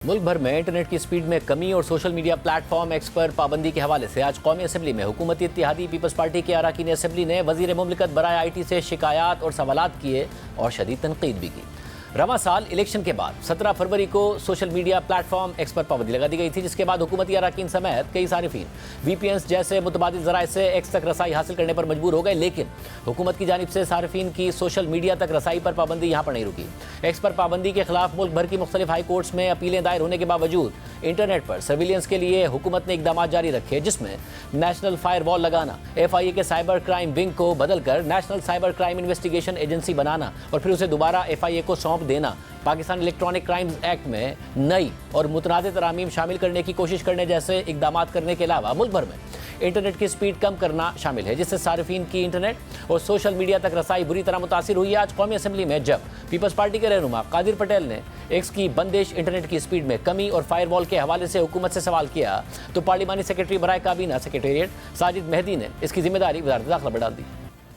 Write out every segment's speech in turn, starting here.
मुल्क भर में इंटरनेट की स्पीड में कमी और सोशल मीडिया प्लेटफॉर्म एक्स पर पाबंदी के हवाले से आज कौमी असम्बली में हुकूमती इत्तेहादी पीपल्स पार्टी के अरकान असम्बली ने वजीर मुमलिकत बराए IT से शिकायत और सवालात किए और शदीद तनकीद भी की। रवां साल इलेक्शन के बाद 17 फरवरी को सोशल मीडिया प्लेटफॉर्म एक्स पर पाबंदी लगा दी गई थी, जिसके बाद हुकूमती अरकान समेत कई सारिफीन VPNs जैसे मुतबादिल ज़राए से एक्स तक रसाई हासिल करने पर मजबूर हो गए। लेकिन हुकूमत की जानिब से सारिफीन की सोशल मीडिया तक रसाई पर पाबंदी यहाँ पर नहीं रुकी। एक्स पर पाबंदी के खिलाफ मुल्क भर की मुख्तलिफ हाई कोर्ट्स में अपीलें दायर होने के बावजूद इंटरनेट पर सर्विलेंस के लिए हुकूमत ने इकदाम जारी रखे, जिसमें नेशनल फायर वॉल लगाना, FIA के साइबर क्राइम विंग को बदलकर national cyber crime investigation agency बनाना और फिर उसे दोबारा FIA को सौंप देना, पाकिस्तान इलेक्ट्रॉनिक क्राइम्स एक्ट में नई और मुतनाज़ तरामीम शामिल करने की कोशिश करने जैसे इकदाम करने के अलावा मुल्क भर में इंटरनेट की स्पीड कम करना शामिल है, जिससे सारिफीन की इंटरनेट और सोशल मीडिया तक रसाई बुरी तरह मुतासिर हुई है। आज कौमी असम्बली में जब पीपल्स पार्टी के रहनुमा कादिर पटेल ने एक्स की बंदिश, इंटरनेट की स्पीड में कमी और फायरवॉल के हवाले से हुकूमत से सवाल किया, तो पार्लिमानी सेक्रेटरी बराए काबीना सेक्रेटेरिएट साजिद मेहदी ने इसकी जिम्मेदारी वज़ारत दाखिला पर डाल दी।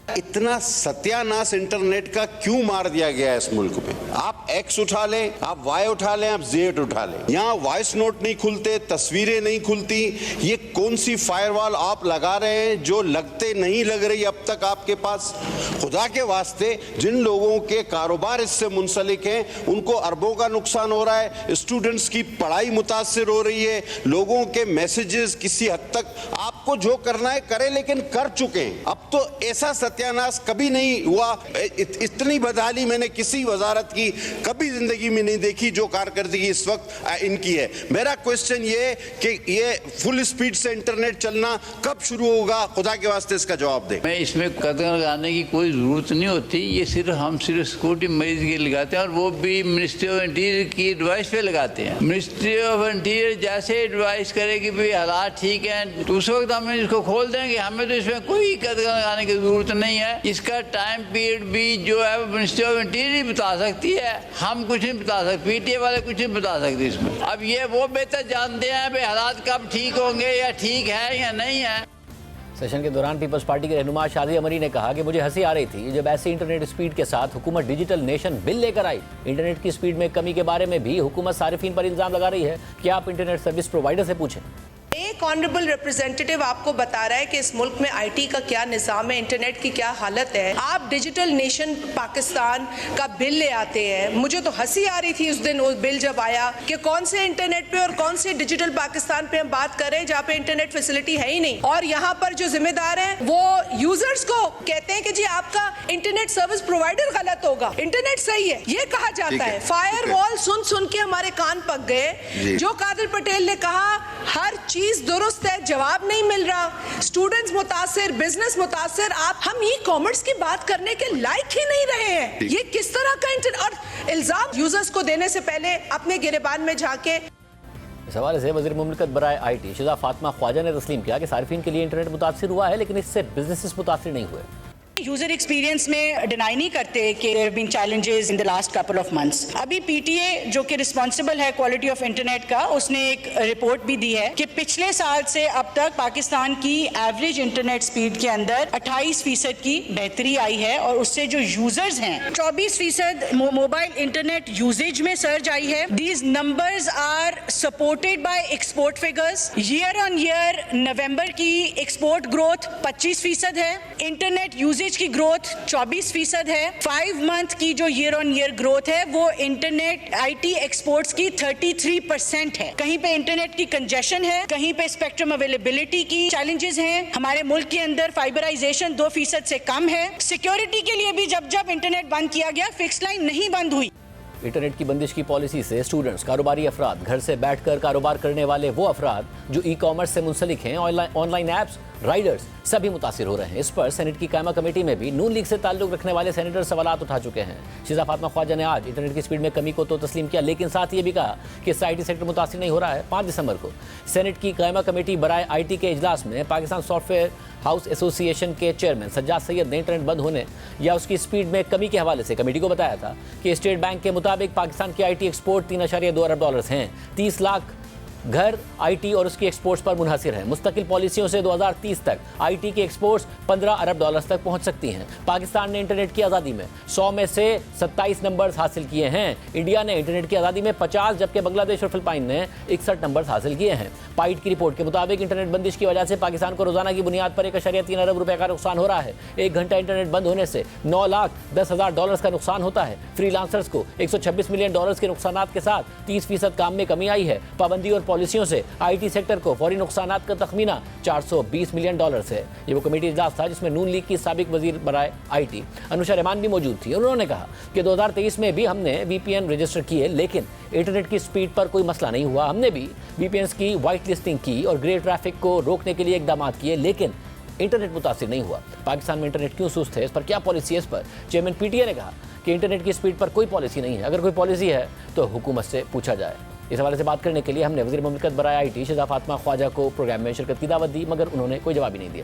इतना सत्यानाश इंटरनेट का क्यों मार दिया गया है इस मुल्क में? आप एक्स उठा लें, आप वाई उठा लें, आप जेड उठा लें, यहाँ वॉइस नोट नहीं खुलते, तस्वीरें नहीं खुलती। ये कौन सी फायरवॉल आप लगा रहे हैं जो लगते नहीं लग रही अब तक आपके पास? खुदा के वास्ते, जिन लोगों के कारोबार इससे मुंसलिक हैं उनको अरबों का नुकसान हो रहा है, स्टूडेंट्स की पढ़ाई मुतासिर हो रही है, लोगों के मैसेजेस किसी हद तक आपको जो करना है करें, लेकिन कर चुके हैं। अब तो ऐसा सत्यानाश कभी नहीं हुआ। इतनी बदहाली मैंने किसी वजारत की कभी जिंदगी में नहीं देखी जो कारकर्दगी इस वक्त इनकी है। मेरा क्वेश्चन ये कि ये फुल स्पीड से इंटरनेट चलना कब शुरू होगा? खुदा के वास्ते इसका जवाब दें। मैं इसमें कदम लगाने की कोई जरूरत नहीं होती, ये हम सिर्फ सिक्योरिटी मरीज के लगाते हैं और वो भी मिनिस्ट्री ऑफ इंटीरियर की एडवाइस पे लगाते हैं। मिनिस्ट्री ऑफ इंटीरियर जैसे एडवाइस करे कि भाई हालात ठीक हैं, तो उस वक्त हम इसको खोल देंगे। हमें तो इसमें कोई कदम लगाने की जरूरत नहीं है। इसका टाइम पीरियड भी जो है मिनिस्ट्री ऑफ इंटीरियर बता सकती है, हम कुछ नहीं बता सकते, PTA वाले कुछ नहीं बता सकते इसमें। अब ये वो बेहतर जानते हैं भाई हालात कब ठीक होंगे या ठीक है या नहीं है। सेशन के दौरान पीपल्स पार्टी के रहनुमा शादी अमरी ने कहा कि मुझे हंसी आ रही थी जब ऐसी इंटरनेट स्पीड के साथ हुकूमत डिजिटल नेशन बिल लेकर आई। इंटरनेट की स्पीड में कमी के बारे में भी हुकूमत सारिफीन पर इल्जाम लगा रही है कि आप इंटरनेट सर्विस प्रोवाइडर से पूछें। एक ऑनरेबल रिप्रेजेंटेटिव आपको बता रहा है कि इस मुल्क में IT का क्या निज़ाम है, इंटरनेट की क्या हालत है। आप डिजिटल नेशन पाकिस्तान का बिल ले आते हैं। मुझे तो हंसी आ रही थी उस दिन वो बिल जब आया कि कौन से इंटरनेट पे और कौन से डिजिटल पाकिस्तान पे हम बात कर रहे हैं जहाँ पे इंटरनेट फैसिलिटी है ही नहीं। और यहाँ पर जो जिम्मेदार हैं वो यूजर्स को कहते हैं कि जी आपका इंटरनेट सर्विस प्रोवाइडर गलत होगा, इंटरनेट सही है, ये कहा जाता है। फायर वॉल सुन सुन के हमारे कान पक गए। जो कादिर पटेल ने कहा हर चीज दुरुस्त है, जवाब नहीं मिल रहा, स्टूडेंट्स मुतासिर, बिजनेस मुतासिर, हम ई-कॉमर्स की बात करने के लायक ही नहीं रहे हैं। ये किस तरह का और इल्जाम यूजर्स को देने से पहले अपने गिरेबान में जाके। इस हवाले से वज़ीर मुमलिकत बराए IT शिजा फातिमा ख्वाजा ने तस्लीम किया कि सारिफीन के लिए इंटरनेट मुतासिर हुआ है, लेकिन इससे बिजनेसेस मुतासिर नहीं हुए। यूजर एक्सपीरियंस में डिनाई नहीं करते कि there have been challenges in the last couple of months. अभी PTA जो कि रिस्पांसिबल है क्वालिटी ऑफ इंटरनेट का, उसने एक रिपोर्ट भी दी है कि पिछले साल से अब तक पाकिस्तान की एवरेज इंटरनेट स्पीड के अंदर 28% की बेहतरी आई है और उससे जो यूजर्स हैं 24% मोबाइल इंटरनेट यूजेज में सर्ज आई है। These numbers are supported by export figures. Year on year November की एक्सपोर्ट ग्रोथ 25% है, इंटरनेट यूजेज की ग्रोथ 24% है। 5 मंथ की जो ईयर ऑन ईयर ग्रोथ है वो इंटरनेट IT एक्सपोर्ट्स की 33% है। कहीं पे इंटरनेट की कंजेशन है, कहीं पे स्पेक्ट्रम अवेलेबिलिटी की चैलेंजेस हैं। हमारे मुल्क के अंदर फाइबराइजेशन 2% से कम है। सिक्योरिटी के लिए भी जब इंटरनेट बंद किया गया, फिक्स लाइन नहीं बंद हुई। इंटरनेट की बंदिश की पॉलिसी से स्टूडेंट्स, कारोबारी अफराद, घर से बैठकर कारोबार करने वाले वो अफराद जो ई-कॉमर्स से मुंसलिक हैं, ऑनलाइन ऐप्स, राइडर्स सभी मुतासिर हो रहे हैं। इस पर सेनेट की कायमा कमेटी में भी नून लीग से ताल्लुक रखने वाले सेनेटर सवालात उठा चुके हैं। शिजा फातिमा ख्वाजा ने आज इंटरनेट की स्पीड में कमी को तो तस्लीम किया, लेकिन साथ ये भी कहा कि इससे IT सेक्टर मुतासिर नहीं हो रहा है। 5 दिसंबर को सेनेट की कायमा कमेटी बराए IT के इजलास में पाकिस्तान सॉफ्टवेयर हाउस एसोसिएशन के चेयरमैन सज्जाद सैयद ने इंटरनेट बंद होने या उसकी स्पीड में कमी के हवाले से कमेटी को बताया था कि स्टेट बैंक के मुताबिक पाकिस्तान की IT एक्सपोर्ट $3.2 अरब हैं। 30 लाख घर आईटी और उसकी एक्सपोर्ट्स पर मुनहसिर है। मुस्तकिल पॉलिसियों से 2030 तक आईटी की एक्सपोर्ट्स 15 अरब डॉलर्स तक पहुंच सकती हैं। पाकिस्तान ने इंटरनेट की आज़ादी में 100 में से 27 नंबर्स हासिल किए हैं। इंडिया ने इंटरनेट की आज़ादी में 50, जबकि बांग्लादेश और फिलिपाइन ने 61 नंबर्स हासिल किए हैं। पाइट की रिपोर्ट के मुताबिक इंटरनेट बंदिश की वजह से पाकिस्तान को रोजाना की बुनियाद पर 1.3 अरब रुपए का नुकसान हो रहा है। 1 घंटा इंटरनेट बंद होने से 9,10,000 डॉलर्स का नुकसान होता है। फ्रीलांसर्स को 126 मिलियन डॉलर्स के नुकसान के साथ 30% काम में कमी आई है। पाबंदी और पॉलिसियों से आईटी सेक्टर को फौरी नुकसान का तखमीना 420 मिलियन डॉलर्स है। ये वो कमेटी इजलास था जिसमें नून लीग की साबिक वजीर बराए आईटी अनुशा रहमान भी मौजूद थी। उन्होंने कहा कि 2023 में भी हमने वीपीएन रजिस्टर किए, लेकिन इंटरनेट की स्पीड पर कोई मसला नहीं हुआ। हमने भी वीपीएन्स की वाइट लिस्टिंग की और ग्रे ट्रैफिक को रोकने के लिए इकदाम किए, लेकिन इंटरनेट मुतासिर नहीं हुआ। पाकिस्तान में इंटरनेट क्यों सुस्त है, इस पर क्या पॉलिसी है, इस पर चेयरमैन पीटीए ने कहा कि इंटरनेट की स्पीड पर कोई पॉलिसी नहीं है। अगर कोई पॉलिसी है तो हुकूमत से पूछा जाए। इस हवाले से बात करने के लिए हमने वज़ीर मुमलिकत बराए आईटी शिजा फातिमा ख्वाजा को प्रोग्राम में शिरकत की दावत दी, मगर उन्होंने कोई जवाब ही नहीं दिया।